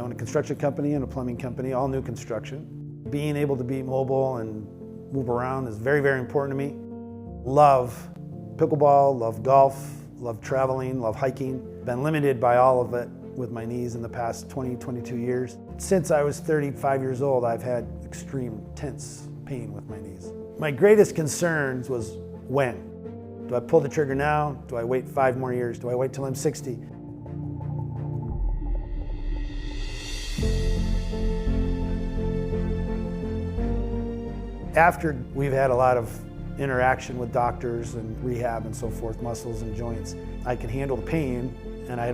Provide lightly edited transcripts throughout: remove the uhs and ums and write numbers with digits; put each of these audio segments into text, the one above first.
own a construction company and a plumbing company, all new construction. Being able to be mobile and move around is very, very important to me. Love pickleball, love golf, love traveling, love hiking. Been limited by all of it with my knees in the past 22 years. Since I was 35 years old, I've had extreme, tense pain with my knees. My greatest concerns was when. Do I pull the trigger now? Do I wait 5 more years? Do I wait till I'm 60? After we've had a lot of interaction with doctors and rehab and so forth, muscles and joints, I can handle the pain, and I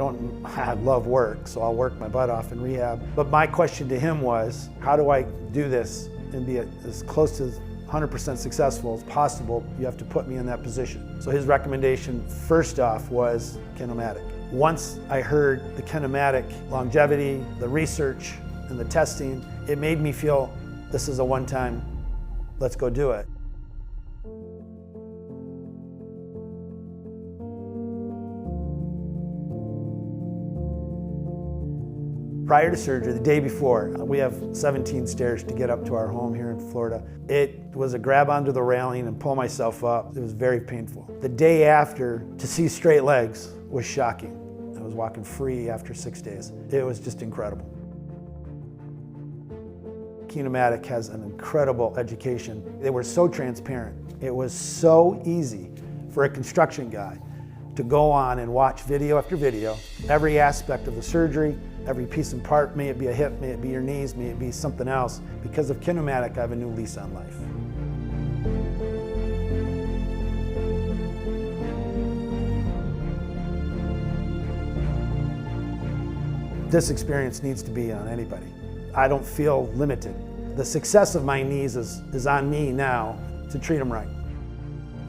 love work, so I'll work my butt off in rehab. But my question to him was, how do I do this and be as close to 100% successful as possible? You have to put me in that position. So his recommendation first off was Kinomatic. Once I heard the Kinomatic longevity, the research, and the testing, it made me feel this is a one-time, let's go do it. Prior to surgery, the day before, we have 17 stairs to get up to our home here in Florida. It was a grab onto the railing and pull myself up. It was very painful. The day after, to see straight legs was shocking. I was walking free after 6 days. It was just incredible. Kinomatic has an incredible education. They were so transparent. It was so easy for a construction guy to go on and watch video after video, every aspect of the surgery, every piece and part, may it be a hip, may it be your knees, may it be something else. Because of Kinomatic, I have a new lease on life. This experience needs to be on anybody. I don't feel limited. The success of my knees is on me now to treat them right.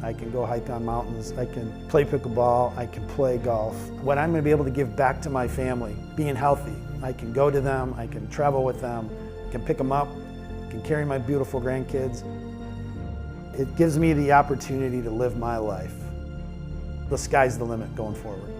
I can go hike on mountains, I can play pickleball, I can play golf. What I'm going to be able to give back to my family, being healthy, I can go to them, I can travel with them, I can pick them up, I can carry my beautiful grandkids. It gives me the opportunity to live my life. The sky's the limit going forward.